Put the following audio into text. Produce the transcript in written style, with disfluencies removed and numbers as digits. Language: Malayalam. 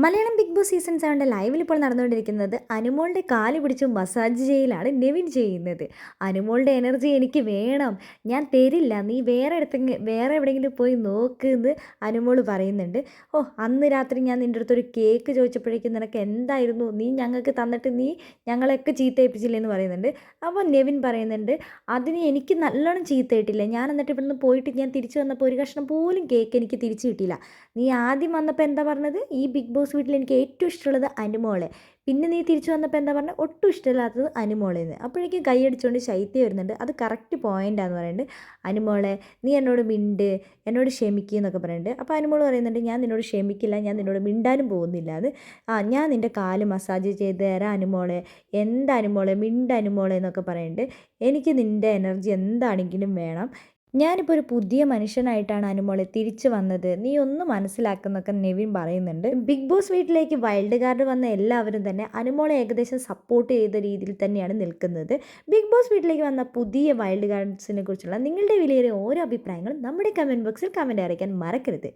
മലയാളം ബിഗ് ബോസ് സീസൺ 7 ലൈവിൽ ഇപ്പോൾ നടന്നുകൊണ്ടിരിക്കുന്നത് അനുമോളുടെ കാല് പിടിച്ച് മസാജ് ചെയ്യലാണ് നെവിൻ ചെയ്യുന്നത്. അനുമോളുടെ എനർജി എനിക്ക് വേണം, ഞാൻ തരില്ല, നീ വേറെ എവിടെയെങ്കിലും പോയി നോക്ക് എന്ന് അനുമോൾ പറയുന്നുണ്ട്. ഓ, അന്ന് രാത്രി ഞാൻ നിൻ്റെ അടുത്തൊരു കേക്ക് ചോദിച്ചപ്പോഴേക്കും നിനക്ക് എന്തായിരുന്നു, നീ ഞങ്ങൾക്ക് തന്നിട്ട് നീ ഞങ്ങളെയൊക്കെ ചീത്തയേൽപ്പിച്ചില്ലേ എന്ന് പറയുന്നുണ്ട്. അപ്പോൾ നെവിൻ പറയുന്നുണ്ട്, അതിന് എനിക്ക് നല്ലോണം ചീത്തയിട്ടില്ല, ഞാൻ എന്നിട്ട് ഇവിടുന്ന് പോയിട്ട് ഞാൻ തിരിച്ചു വന്നപ്പോൾ ഒരു കഷ്ണം പോലും കേക്ക് എനിക്ക് തിരിച്ചു കിട്ടിയില്ല. നീ ആദ്യം വന്നപ്പോൾ എന്താ പറഞ്ഞത്, ഈ ബിഗ് ബോസ് വീട്ടിൽ എനിക്ക് ഏറ്റവും ഇഷ്ടമുള്ളത് അനുമോളെ, പിന്നെ നീ തിരിച്ചു വന്നപ്പോൾ എന്താ പറഞ്ഞത്, ഒട്ടും ഇഷ്ടമില്ലാത്തത് അനുമോളേന്ന്. അപ്പോഴേക്കും കൈയടിച്ചുകൊണ്ട് ശൈത്യം വരുന്നുണ്ട്. അത് കറക്റ്റ് പോയിൻ്റാന്ന് പറയുന്നുണ്ട്. അനുമോളെ, നീ എന്നോട് മിണ്ട്, എന്നോട് ക്ഷമിക്കുക എന്നൊക്കെ പറയുന്നുണ്ട്. അപ്പോൾ അനുമോൾ പറയുന്നുണ്ട്, ഞാൻ നിന്നോട് ക്ഷമിക്കില്ല, ഞാൻ നിന്നോട് മിണ്ടാനും പോകുന്നില്ല. അത് ഞാൻ നിൻ്റെ കാല് മസാജ് ചെയ്ത് തരാം അനുമോളെ, എന്താ അനുമോളെ, മിണ്ട് അനുമോളെ എന്നൊക്കെ പറയുന്നുണ്ട്. എനിക്ക് നിൻ്റെ എനർജി എന്താണെങ്കിലും വേണം, ഞാനിപ്പോൾ ഒരു പുതിയ മനുഷ്യനായിട്ടാണ് അനുമോളെ തിരിച്ചു വന്നത്, നീ ഒന്ന് മനസ്സിലാക്കുന്നൊക്കെ നെവിൻ പറയുന്നുണ്ട്. ബിഗ് ബോസ് വീട്ടിലേക്ക് വൈൽഡ് കാർഡ് വന്ന എല്ലാവരും തന്നെ അനുമോളെ ഏകദേശം സപ്പോർട്ട് ചെയ്ത രീതിയിൽ തന്നെയാണ് നിൽക്കുന്നത്. ബിഗ് ബോസ് വീട്ടിലേക്ക് വന്ന പുതിയ വൈൽഡ് കാർഡ്സിനെ കുറിച്ചുള്ള നിങ്ങളുടെ വിലയേറിയ ഓരോ അഭിപ്രായങ്ങളും നമ്മുടെ കമൻറ്റ് ബോക്സിൽ കമൻറ്റ് അറിയിക്കാൻ മറക്കരുത്.